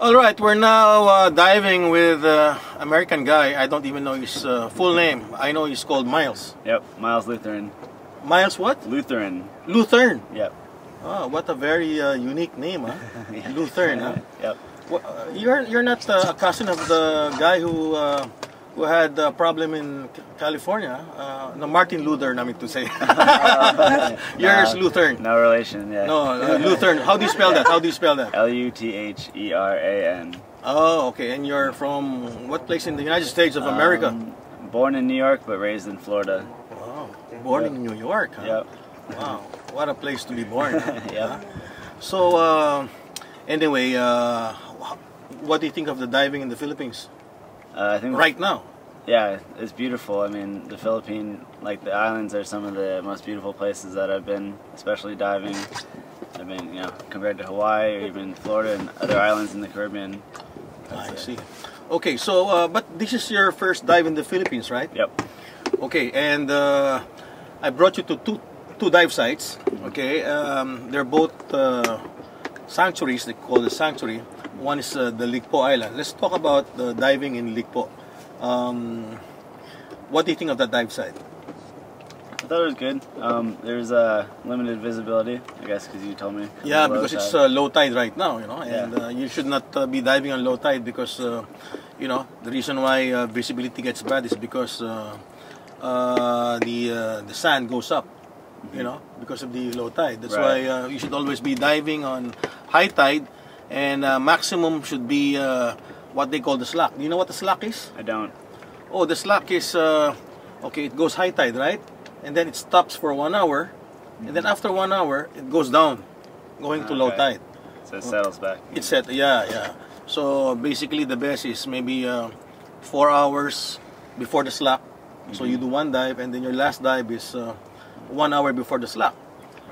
All right, we're now diving with American guy. I don't even know his full name. I know he's called Miles. Yep, Miles Lutheran. Miles what? Lutheran. Lutheran. Yep. Oh, what a very unique name, huh? Yeah. Lutheran, huh? Yep. Well, you're not a cousin of the guy who had a problem in California? No, Martin Luther, I mean to say. Yours Lutheran. No relation, yeah. No, Lutheran. How do you spell that? How do you spell that? Lutheran. Oh, okay. And you're from what place in the United States of America? Born in New York, but raised in Florida. Wow. Born in New York, huh? Yep. Wow. What a place to be born. Huh? Yep. So, anyway, what do you think of the diving in the Philippines? I think right now? Yeah, it's beautiful. I mean, the Philippines, like the islands, are some of the most beautiful places that I've been, especially diving. I've been, compared to Hawaii or even Florida and other islands in the Caribbean. I see. Okay, so, but this is your first dive in the Philippines, right? Yep. Okay, and I brought you to two dive sites. Okay, they're both sanctuaries. They call the sanctuary. One is the Ligpo Island. Let's talk about the diving in Ligpo. What do you think of that dive site? I thought it was good. There's limited visibility, I guess, because you told me. Yeah, because it's low tide right now, and Yeah. you should not be diving on low tide because, the reason why visibility gets bad is because the sand goes up, because of the low tide. That's Right. why you should always be diving on high tide, and maximum should be what they call the slack. Do you know what the slack is? I don't. Oh, the slack is, okay, it goes high tide, right? And then it stops for 1 hour, and then after 1 hour, it goes down, going to low Okay. tide. So it settles back. It's set, yeah. So basically the best is maybe 4 hours before the slack. So you do one dive, and then your last dive is 1 hour before the slack.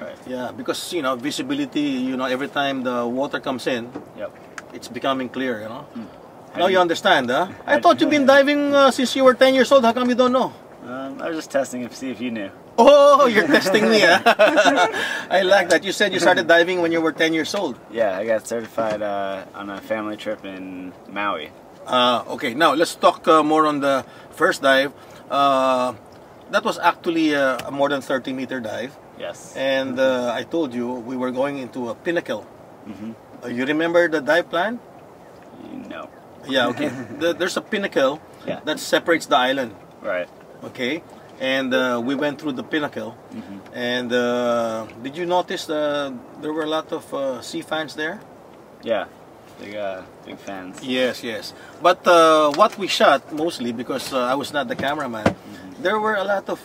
Right. Yeah, because, visibility, every time the water comes in, Yep. it's becoming clear, Now you understand, huh? I thought you've been diving since you were 10 years old. How come you don't know? I was just testing to see if you knew. Oh, you're testing me, huh? I like that. You said you started diving when you were 10 years old. Yeah, I got certified on a family trip in Maui. Okay, now let's talk more on the first dive. That was actually a more than 30-meter dive. Yes. And I told you we were going into a pinnacle. You remember the dive plan? No. Yeah, okay. There's a pinnacle Yeah. that separates the island. Right. Okay, and we went through the pinnacle. And did you notice there were a lot of sea fans there? Yeah. Big fans. Yes. But what we shot mostly, because I was not the cameraman, there were a lot of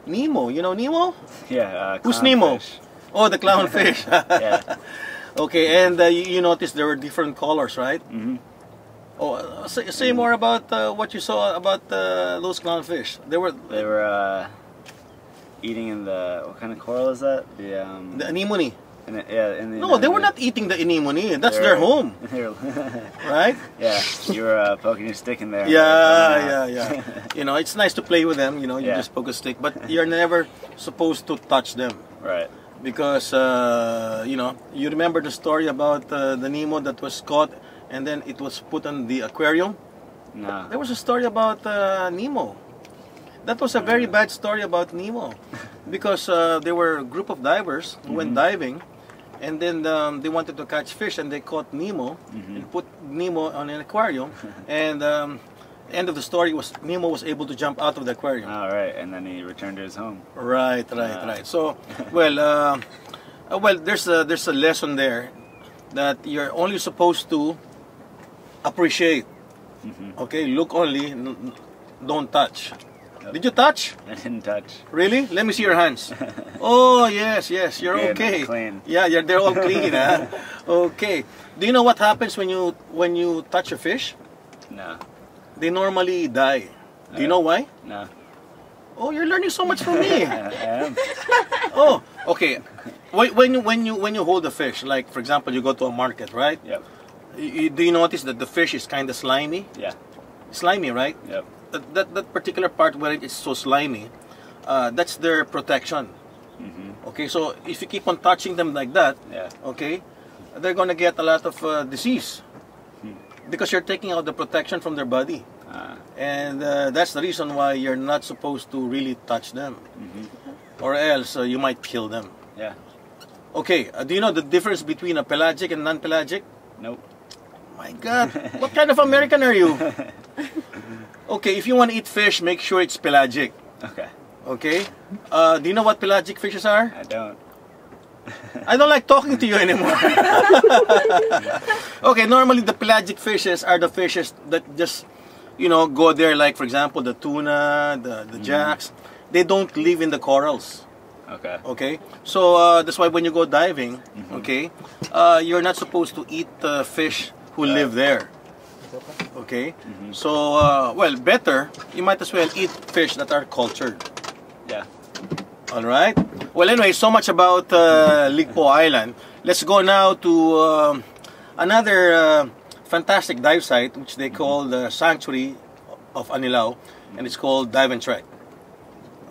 Nemo. You know Nemo? Yeah. Who's Nemo? Clownfish. Oh, the clownfish. Yeah. Okay, and you noticed there were different colors, right? Oh, say more about what you saw about those clownfish. They were eating in what kind of coral is that? The anemone. No, they were not eating the anemone. That's their home, right? Yeah, you were poking your stick in there. Yeah. It's nice to play with them. You Yeah. just poke a stick, but you're never supposed to touch them. Right. Because you remember the story about the Nemo that was caught and then it was put on the aquarium. No. There was a story about Nemo. That was a very bad story about Nemo, because there were a group of divers who went diving, and then they wanted to catch fish, and they caught Nemo and put Nemo on an aquarium, and end of the story was Nemo was able to jump out of the aquarium. All right, and then he returned to his home. Right. So, well, there's a lesson there that you're only supposed to appreciate. Okay, look only, don't touch. Yep. Did you touch? I didn't touch. Really? Let me see your hands. Oh, yes, you're Good, okay. clean. Yeah, they're all clean, huh? Okay. Do you know what happens when you touch a fish? No. They normally die. Do you know why? No. Oh, you're learning so much from me. I am. Oh, okay. When you hold a fish, like for example, you go to a market, right? Yep. Do you notice that the fish is kind of slimy? Yeah. Slimy, right? Yep. That particular part where it is so slimy, that's their protection. Okay, so if you keep on touching them like that, Yeah. okay, they're going to get a lot of disease because you're taking out the protection from their body. And that's the reason why you're not supposed to really touch them, or else you might kill them. Yeah. Okay, do you know the difference between a pelagic and non-pelagic? Nope. My God, what kind of American are you? Okay, if you want to eat fish, make sure it's pelagic. Okay. Okay? Do you know what pelagic fishes are? I don't. I don't like talking to you anymore. Okay, normally the pelagic fishes are the fishes that just, you know, go there, like for example the tuna, the jacks. They don't live in the corals. Okay. Okay, so that's why when you go diving, okay, you're not supposed to eat fish who live there. Okay, so well, better you might as well eat fish that are cultured. Yeah. All right. Well, anyway, so much about Ligpo Island. Let's go now to another fantastic dive site, which they call the Sanctuary of Anilao, and it's called Dive and Trek.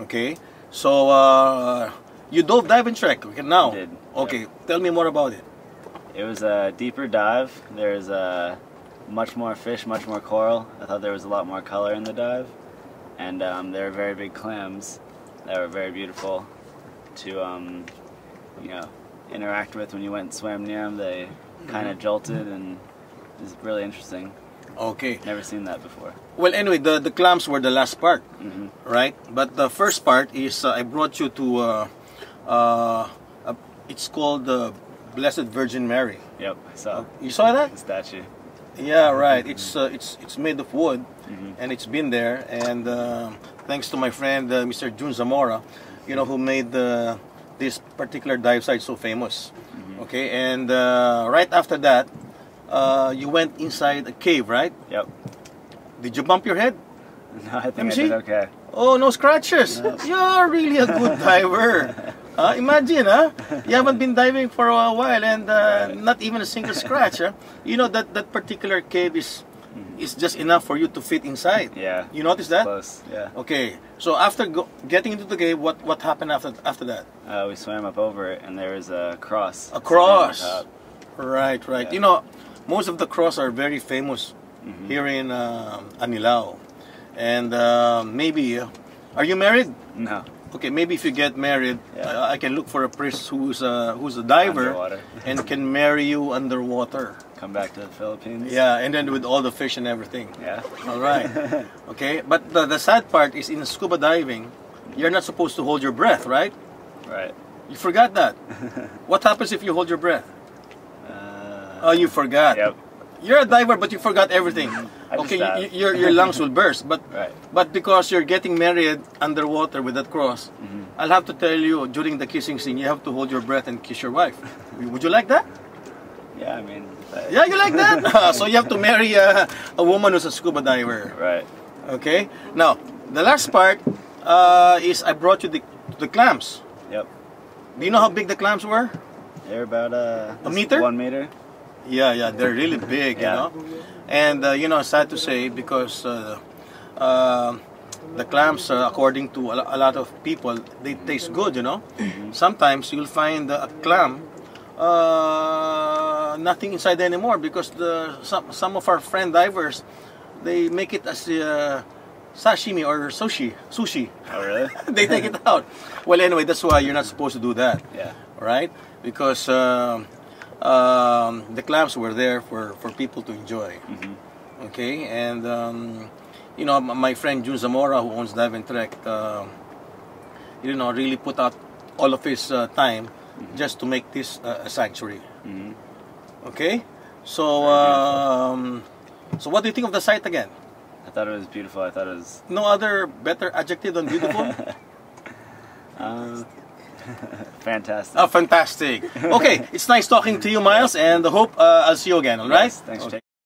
Okay, so you dove dive and trek now. I did. Okay, Yep. tell me more about it. It was a deeper dive. There's much more fish, much more coral. I thought there was a lot more color in the dive, and there were very big clams that were very beautiful to you know, interact with when you went and swam near them. They kind of jolted, and it was really interesting. Okay. Never seen that before. Well, anyway, the clams were the last part, right? But the first part is I brought you to it's called the Blessed Virgin Mary. Yep, I saw. You saw that? The statue. Yeah, right. It's made of wood, and it's been there. And thanks to my friend Mr. Jun Zamora, you know, who made this particular dive site so famous. Okay, and right after that, you went inside a cave, right? Yep. Did you bump your head? No, I think I see? did okay. Oh, no scratches. No. You're really a good diver. Imagine, you haven't been diving for a while and not even a single scratch. You know that particular cave is just enough for you to fit inside. Yeah. You notice that? Close. Yeah. Okay. So after getting into the cave, what happened after that? We swam up over it, and there was a cross. A cross. sitting on top. Right. Yeah. You know, most of the cross are very famous here in Anilao. And maybe, are you married? No. Okay, maybe if you get married, Yeah. I can look for a priest who's a diver Underwater. and can marry you underwater. Come back to the Philippines. Yeah, and then with all the fish and everything. Yeah. All right. Okay, but the sad part is in scuba diving, you're not supposed to hold your breath, right? Right. You forgot that. What happens if you hold your breath? Oh, you forgot. Yep. You're a diver, but you forgot everything. I just Okay, dive. your lungs will burst, but Right. but because you're getting married underwater with that cross, I'll have to tell you during the kissing scene, you have to hold your breath and kiss your wife. Would you like that? Yeah, I mean. Yeah, you like that? So you have to marry a woman who's a scuba diver. Right. Okay. Now the last part is I brought you the clams. Yep. Do you know how big the clams were? They're about A meter? 1 meter. Yeah, they're really big, you Yeah. know. And you know, sad to say, because the clams, according to a lot of people, they taste good, you know. Sometimes you'll find a clam, nothing inside anymore, because some of our friend divers, they make it as sashimi or sushi. Oh, really? They take it out. Well, anyway, that's why you're not supposed to do that. Yeah. Right? Because the clams were there for people to enjoy. Okay, and you know, my friend Jun Zamora, who owns Dive and Trek, you know, really put out all of his time just to make this a sanctuary. Okay, so so what do you think of the site again? I thought it was beautiful. I thought it was. No other better adjective than beautiful? Fantastic. Oh, fantastic. Okay, it's nice talking to you, Miles, and I hope I'll see you again, all right? Yes, thanks for taking